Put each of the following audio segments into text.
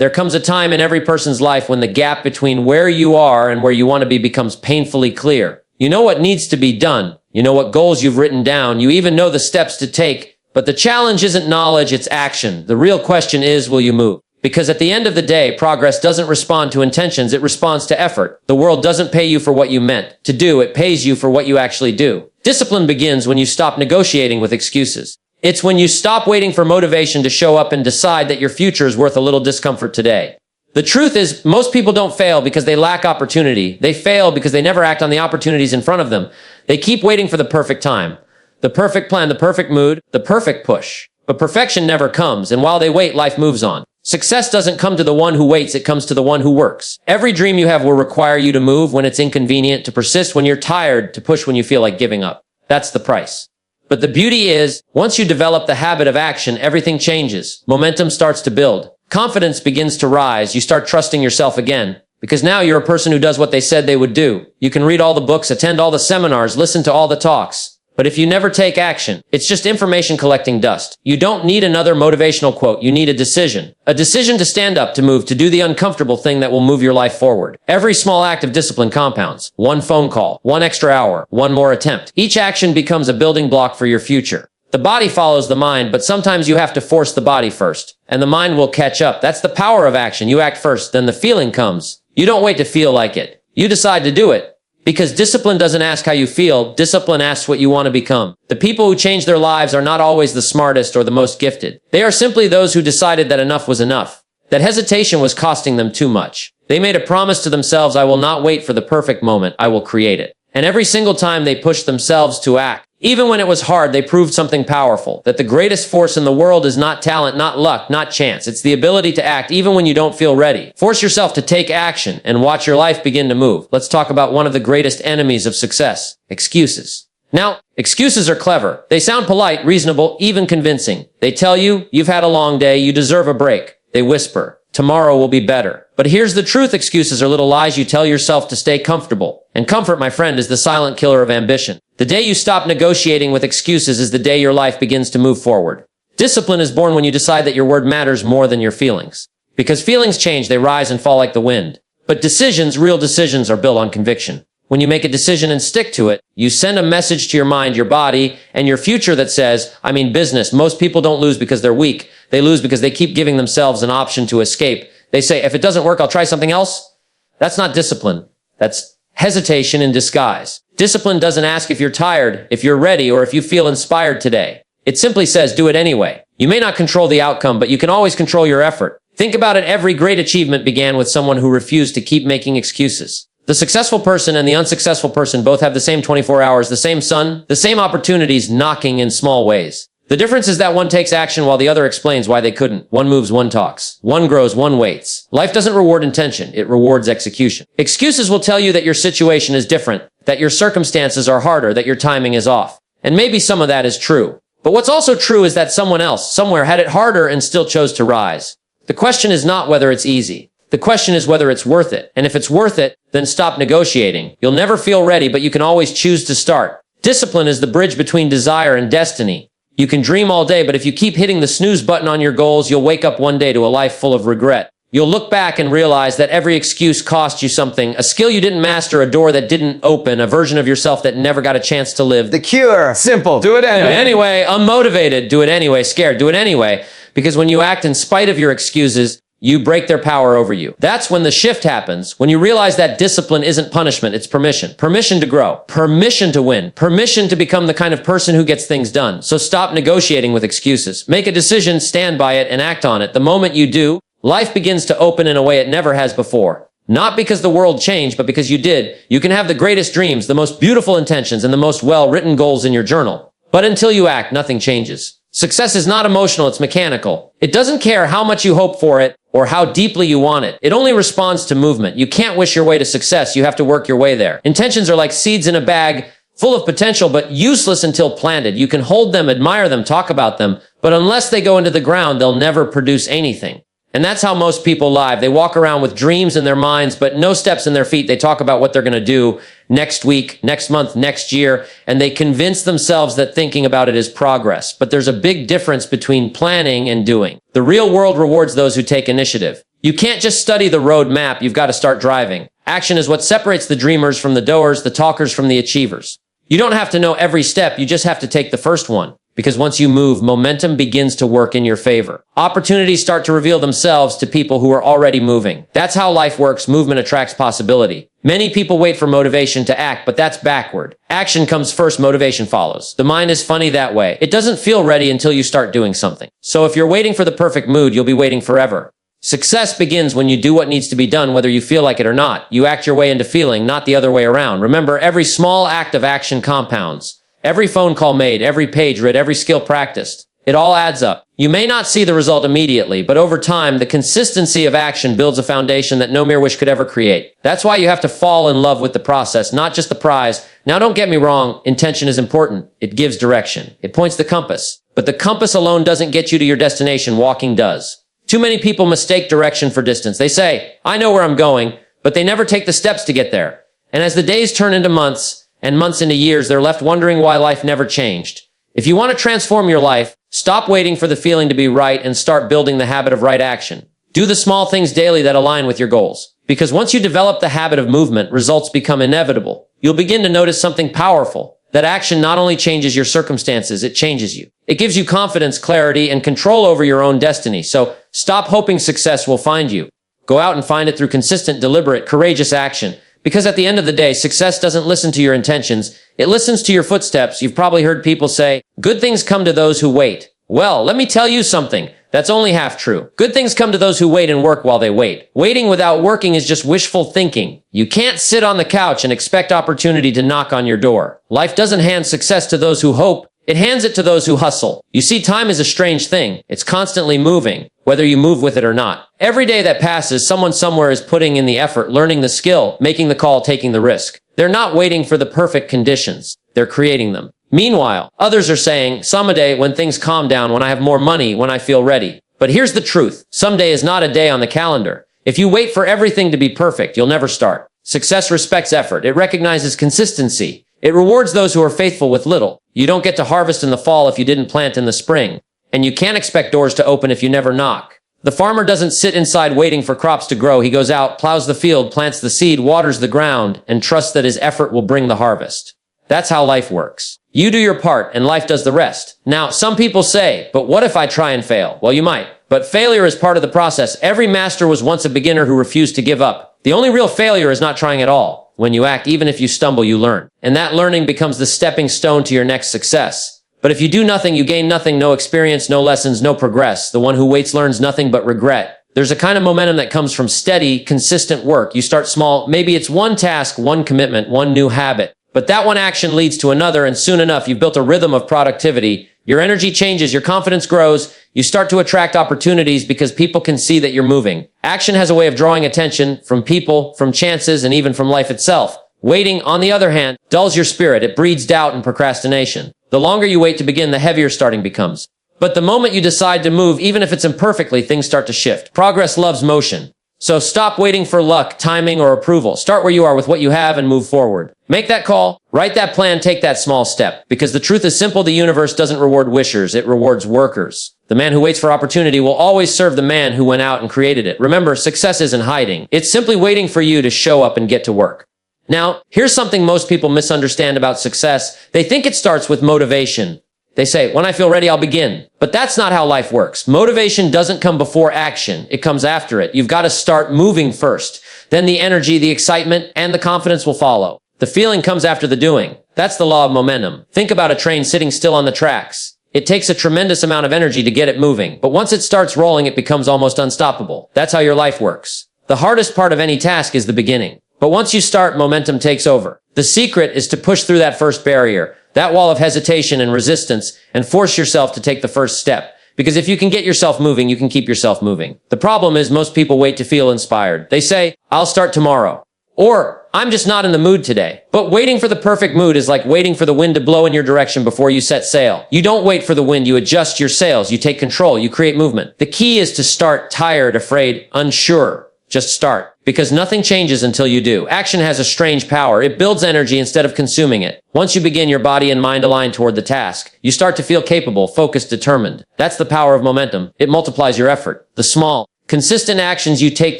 There comes a time in every person's life when the gap between where you are and where you want to be becomes painfully clear. You know what needs to be done. You know what goals you've written down. You even know the steps to take. But the challenge isn't knowledge, it's action. The real question is, will you move? Because at the end of the day, progress doesn't respond to intentions, it responds to effort. The world doesn't pay you for what you meant to do, it pays you for what you actually do. Discipline begins when you stop negotiating with excuses. It's when you stop waiting for motivation to show up and decide that your future is worth a little discomfort today. The truth is, most people don't fail because they lack opportunity. They fail because they never act on the opportunities in front of them. They keep waiting for the perfect time, the perfect plan, the perfect mood, the perfect push. But perfection never comes, and while they wait, life moves on. Success doesn't come to the one who waits, it comes to the one who works. Every dream you have will require you to move when it's inconvenient, to persist when you're tired, to push when you feel like giving up. That's the price. But the beauty is, once you develop the habit of action, everything changes. Momentum starts to build. Confidence begins to rise. You start trusting yourself again. Because now you're a person who does what they said they would do. You can read all the books, attend all the seminars, listen to all the talks. But if you never take action, it's just information collecting dust. You don't need another motivational quote. You need a decision. A decision to stand up, to move, to do the uncomfortable thing that will move your life forward. Every small act of discipline compounds. One phone call, one extra hour, one more attempt. Each action becomes a building block for your future. The body follows the mind, but sometimes you have to force the body first, and the mind will catch up. That's the power of action. You act first, then the feeling comes. You don't wait to feel like it. You decide to do it. Because discipline doesn't ask how you feel, discipline asks what you want to become. The people who change their lives are not always the smartest or the most gifted. They are simply those who decided that enough was enough. That hesitation was costing them too much. They made a promise to themselves, I will not wait for the perfect moment, I will create it. And every single time they pushed themselves to act, even when it was hard, they proved something powerful. That the greatest force in the world is not talent, not luck, not chance. It's the ability to act even when you don't feel ready. Force yourself to take action and watch your life begin to move. Let's talk about one of the greatest enemies of success: excuses. Now, excuses are clever. They sound polite, reasonable, even convincing. They tell you, you've had a long day, you deserve a break. They whisper, tomorrow will be better. But here's the truth: excuses are little lies you tell yourself to stay comfortable. And comfort, my friend, is the silent killer of ambition. The day you stop negotiating with excuses is the day your life begins to move forward. Discipline is born when you decide that your word matters more than your feelings. Because feelings change, they rise and fall like the wind. But decisions, real decisions, are built on conviction. When you make a decision and stick to it, you send a message to your mind, your body, and your future that says, I mean business. Most people don't lose because they're weak. They lose because they keep giving themselves an option to escape. They say, if it doesn't work, I'll try something else. That's not discipline. That's hesitation in disguise. Discipline doesn't ask if you're tired, if you're ready, or if you feel inspired today. It simply says, do it anyway. You may not control the outcome, but you can always control your effort. Think about it. Every great achievement began with someone who refused to keep making excuses. The successful person and the unsuccessful person both have the same 24 hours, the same sun, the same opportunities knocking in small ways. The difference is that one takes action while the other explains why they couldn't. One moves, one talks. One grows, one waits. Life doesn't reward intention, it rewards execution. Excuses will tell you that your situation is different, that your circumstances are harder, that your timing is off. And maybe some of that is true. But what's also true is that someone else, somewhere, had it harder and still chose to rise. The question is not whether it's easy. The question is whether it's worth it. And if it's worth it, then stop negotiating. You'll never feel ready, but you can always choose to start. Discipline is the bridge between desire and destiny. You can dream all day, but if you keep hitting the snooze button on your goals, you'll wake up one day to a life full of regret. You'll look back and realize that every excuse cost you something, a skill you didn't master, a door that didn't open, a version of yourself that never got a chance to live. The cure. Simple. Do it anyway. Anyway, unmotivated. Do it anyway. Scared. Do it anyway. Because when you act in spite of your excuses, you break their power over you. That's when the shift happens, when you realize that discipline isn't punishment, it's permission. Permission to grow. Permission to win. Permission to become the kind of person who gets things done. So stop negotiating with excuses. Make a decision, stand by it, and act on it. The moment you do, life begins to open in a way it never has before. Not because the world changed, but because you did. You can have the greatest dreams, the most beautiful intentions, and the most well-written goals in your journal. But until you act, nothing changes. Success is not emotional, it's mechanical. It doesn't care how much you hope for it or how deeply you want it. It only responds to movement. You can't wish your way to success, you have to work your way there. Intentions are like seeds in a bag, full of potential but useless until planted. You can hold them, admire them, talk about them, but unless they go into the ground, they'll never produce anything. And that's how most people live. They walk around with dreams in their minds, but no steps in their feet. They talk about what they're going to do next week, next month, next year, and they convince themselves that thinking about it is progress. But there's a big difference between planning and doing. The real world rewards those who take initiative. You can't just study the road map, you've got to start driving. Action is what separates the dreamers from the doers, the talkers from the achievers. You don't have to know every step, you just have to take the first one. Because once you move, momentum begins to work in your favor. Opportunities start to reveal themselves to people who are already moving. That's how life works. Movement attracts possibility. Many people wait for motivation to act, but that's backward. Action comes first, motivation follows. The mind is funny that way. It doesn't feel ready until you start doing something. So if you're waiting for the perfect mood, you'll be waiting forever. Success begins when you do what needs to be done, whether you feel like it or not. You act your way into feeling, not the other way around. Remember, every small act of action compounds. Every phone call made, every page read, every skill practiced. It all adds up. You may not see the result immediately, but over time, the consistency of action builds a foundation that no mere wish could ever create. That's why you have to fall in love with the process, not just the prize. Now, don't get me wrong, intention is important. It gives direction. It points the compass. But the compass alone doesn't get you to your destination. Walking does. Too many people mistake direction for distance. They say, I know where I'm going, but they never take the steps to get there. And as the days turn into months, and months into years, they're left wondering why life never changed. If you want to transform your life, stop waiting for the feeling to be right and start building the habit of right action. Do the small things daily that align with your goals. Because once you develop the habit of movement, results become inevitable. You'll begin to notice something powerful. That action not only changes your circumstances, it changes you. It gives you confidence, clarity, and control over your own destiny. So stop hoping success will find you. Go out and find it through consistent, deliberate, courageous action. Because at the end of the day, success doesn't listen to your intentions. It listens to your footsteps. You've probably heard people say, good things come to those who wait. Well, let me tell you something. That's only half true. Good things come to those who wait and work while they wait. Waiting without working is just wishful thinking. You can't sit on the couch and expect opportunity to knock on your door. Life doesn't hand success to those who hope. It hands it to those who hustle. You see, time is a strange thing. It's constantly moving, whether you move with it or not. Every day that passes, someone somewhere is putting in the effort, learning the skill, making the call, taking the risk. They're not waiting for the perfect conditions. They're creating them. Meanwhile, others are saying, someday when things calm down, when I have more money, when I feel ready. But here's the truth. Someday is not a day on the calendar. If you wait for everything to be perfect, you'll never start. Success respects effort. It recognizes consistency. It rewards those who are faithful with little. You don't get to harvest in the fall if you didn't plant in the spring. And you can't expect doors to open if you never knock. The farmer doesn't sit inside waiting for crops to grow. He goes out, plows the field, plants the seed, waters the ground, and trusts that his effort will bring the harvest. That's how life works. You do your part, and life does the rest. Now, some people say, but what if I try and fail? Well, you might. But failure is part of the process. Every master was once a beginner who refused to give up. The only real failure is not trying at all. When you act, even if you stumble, you learn. And that learning becomes the stepping stone to your next success. But if you do nothing, you gain nothing, no experience, no lessons, no progress. The one who waits learns nothing but regret. There's a kind of momentum that comes from steady, consistent work. You start small. Maybe it's one task, one commitment, one new habit. But that one action leads to another, and soon enough, you've built a rhythm of productivity. Your energy changes, your confidence grows. You start to attract opportunities because people can see that you're moving. Action has a way of drawing attention from people, from chances, and even from life itself. Waiting, on the other hand, dulls your spirit. It breeds doubt and procrastination. The longer you wait to begin, the heavier starting becomes. But the moment you decide to move, even if it's imperfectly, things start to shift. Progress loves motion. So stop waiting for luck, timing, or approval. Start where you are with what you have and move forward. Make that call, write that plan, take that small step. Because the truth is simple, the universe doesn't reward wishers, it rewards workers. The man who waits for opportunity will always serve the man who went out and created it. Remember, success isn't hiding. It's simply waiting for you to show up and get to work. Now, here's something most people misunderstand about success. They think it starts with motivation. They say, when I feel ready, I'll begin. But that's not how life works. Motivation doesn't come before action. It comes after it. You've got to start moving first. Then the energy, the excitement, and the confidence will follow. The feeling comes after the doing. That's the law of momentum. Think about a train sitting still on the tracks. It takes a tremendous amount of energy to get it moving. But once it starts rolling, it becomes almost unstoppable. That's how your life works. The hardest part of any task is the beginning. But once you start, momentum takes over. The secret is to push through that first barrier, that wall of hesitation and resistance, and force yourself to take the first step. Because if you can get yourself moving, you can keep yourself moving. The problem is most people wait to feel inspired. They say, I'll start tomorrow. Or, I'm just not in the mood today. But waiting for the perfect mood is like waiting for the wind to blow in your direction before you set sail. You don't wait for the wind, you adjust your sails, you take control, you create movement. The key is to start tired, afraid, unsure. Just start. Because nothing changes until you do. Action has a strange power. It builds energy instead of consuming it. Once you begin, your body and mind align toward the task. You start to feel capable, focused, determined. That's the power of momentum. It multiplies your effort. The small, Consistent actions you take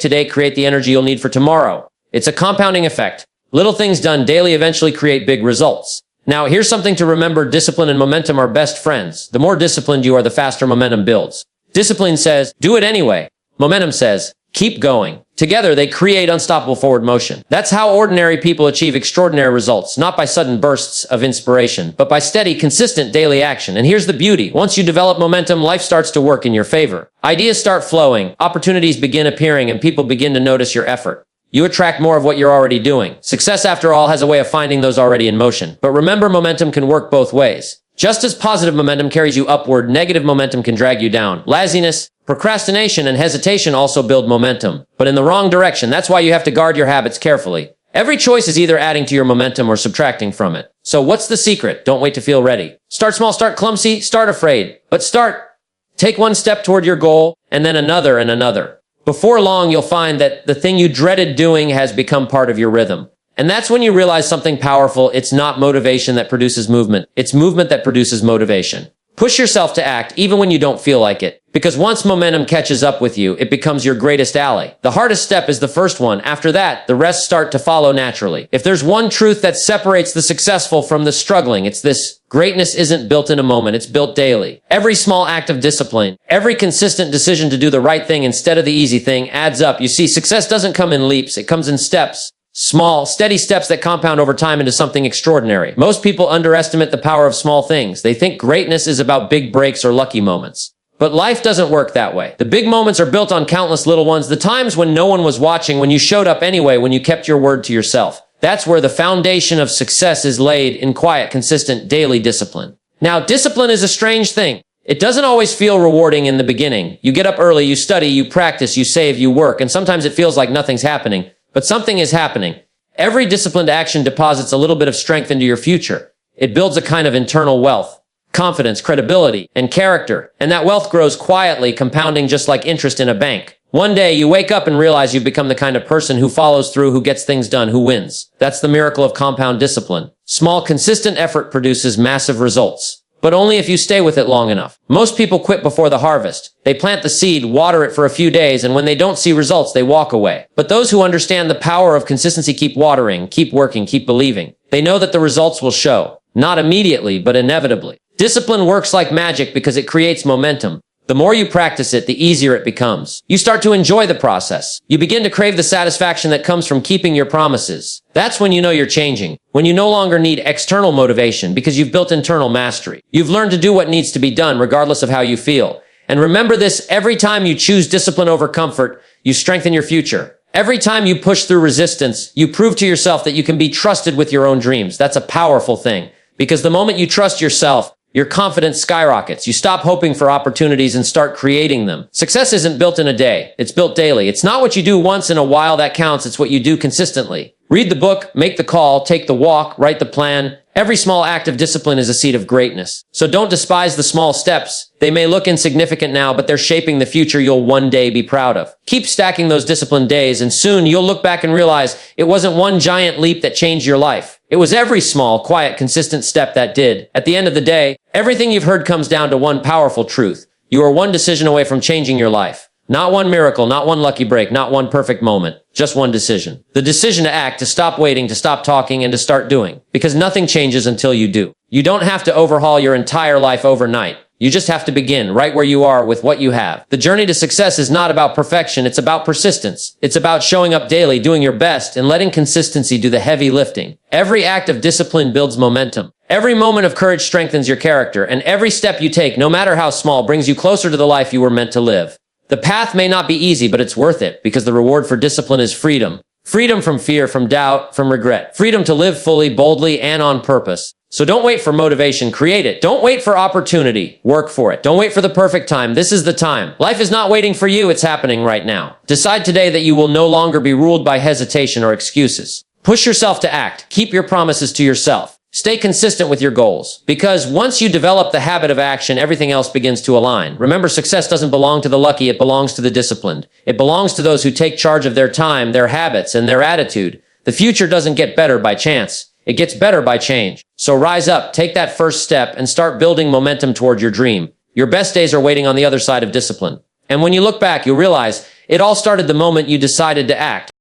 today create the energy you'll need for tomorrow. It's a compounding effect. Little things done daily eventually create big results. Now, here's something to remember. Discipline and momentum are best friends. The more disciplined you are, the faster momentum builds. Discipline says, do it anyway. Momentum says, keep going. Together, they create unstoppable forward motion. That's how ordinary people achieve extraordinary results, not by sudden bursts of inspiration, but by steady, consistent daily action. And here's the beauty. Once you develop momentum, life starts to work in your favor. Ideas start flowing, opportunities begin appearing, and people begin to notice your effort. You attract more of what you're already doing. Success, after all, has a way of finding those already in motion. But remember, momentum can work both ways. Just as positive momentum carries you upward, negative momentum can drag you down. Laziness, procrastination, and hesitation also build momentum, but in the wrong direction. That's why you have to guard your habits carefully. Every choice is either adding to your momentum or subtracting from it. So what's the secret? Don't wait to feel ready. Start small, start clumsy, start afraid. But start. Take one step toward your goal, and then another and another. Before long, you'll find that the thing you dreaded doing has become part of your rhythm. And that's when you realize something powerful. It's not motivation that produces movement. It's movement that produces motivation. Push yourself to act even when you don't feel like it. Because once momentum catches up with you, it becomes your greatest ally. The hardest step is the first one. After that, the rest start to follow naturally. If there's one truth that separates the successful from the struggling, it's this: greatness isn't built in a moment, it's built daily. Every small act of discipline, every consistent decision to do the right thing instead of the easy thing adds up. You see, success doesn't come in leaps, it comes in steps. Small, steady steps that compound over time into something extraordinary. Most people underestimate the power of small things. They think greatness is about big breaks or lucky moments. But life doesn't work that way. The big moments are built on countless little ones, the times when no one was watching, when you showed up anyway, when you kept your word to yourself. That's where the foundation of success is laid, in quiet, consistent, daily discipline. Now, discipline is a strange thing. It doesn't always feel rewarding in the beginning. You get up early, you study, you practice, you save, you work, and sometimes it feels like nothing's happening. But something is happening. Every disciplined action deposits a little bit of strength into your future. It builds a kind of internal wealth, confidence, credibility, and character. And that wealth grows quietly, compounding just like interest in a bank. One day, you wake up and realize you've become the kind of person who follows through, who gets things done, who wins. That's the miracle of compound discipline. Small, consistent effort produces massive results. But only if you stay with it long enough. Most people quit before the harvest. They plant the seed, water it for a few days, and when they don't see results, they walk away. But those who understand the power of consistency keep watering, keep working, keep believing. They know that the results will show. Not immediately, but inevitably. Discipline works like magic because it creates momentum. The more you practice it, the easier it becomes. You start to enjoy the process. You begin to crave the satisfaction that comes from keeping your promises. That's when you know you're changing. When you no longer need external motivation because you've built internal mastery. You've learned to do what needs to be done regardless of how you feel. And remember this: every time you choose discipline over comfort, you strengthen your future. Every time you push through resistance, you prove to yourself that you can be trusted with your own dreams. That's a powerful thing. Because the moment you trust yourself, your confidence skyrockets. You stop hoping for opportunities and start creating them. Success isn't built in a day. It's built daily. It's not what you do once in a while that counts. It's what you do consistently. Read the book, make the call, take the walk, write the plan. Every small act of discipline is a seed of greatness. So don't despise the small steps. They may look insignificant now, but they're shaping the future you'll one day be proud of. Keep stacking those disciplined days, and soon you'll look back and realize it wasn't one giant leap that changed your life. It was every small, quiet, consistent step that did. At the end of the day, everything you've heard comes down to one powerful truth. You are one decision away from changing your life. Not one miracle, not one lucky break, not one perfect moment. Just one decision. The decision to act, to stop waiting, to stop talking, and to start doing. Because nothing changes until you do. You don't have to overhaul your entire life overnight. You just have to begin right where you are with what you have. The journey to success is not about perfection. It's about persistence. It's about showing up daily, doing your best, and letting consistency do the heavy lifting. Every act of discipline builds momentum. Every moment of courage strengthens your character, and every step you take, no matter how small, brings you closer to the life you were meant to live. The path may not be easy, but it's worth it, because the reward for discipline is freedom. Freedom from fear, from doubt, from regret. Freedom to live fully, boldly, and on purpose. So don't wait for motivation, create it. Don't wait for opportunity, work for it. Don't wait for the perfect time. This is the time. Life is not waiting for you, it's happening right now. Decide today that you will no longer be ruled by hesitation or excuses. Push yourself to act. Keep your promises to yourself. Stay consistent with your goals, because once you develop the habit of action, everything else begins to align. Remember, success doesn't belong to the lucky, it belongs to the disciplined. It belongs to those who take charge of their time, their habits, and their attitude. The future doesn't get better by chance. It gets better by change. So rise up, take that first step, and start building momentum toward your dream. Your best days are waiting on the other side of discipline. And when you look back, you'll realize It all started the moment you decided to act.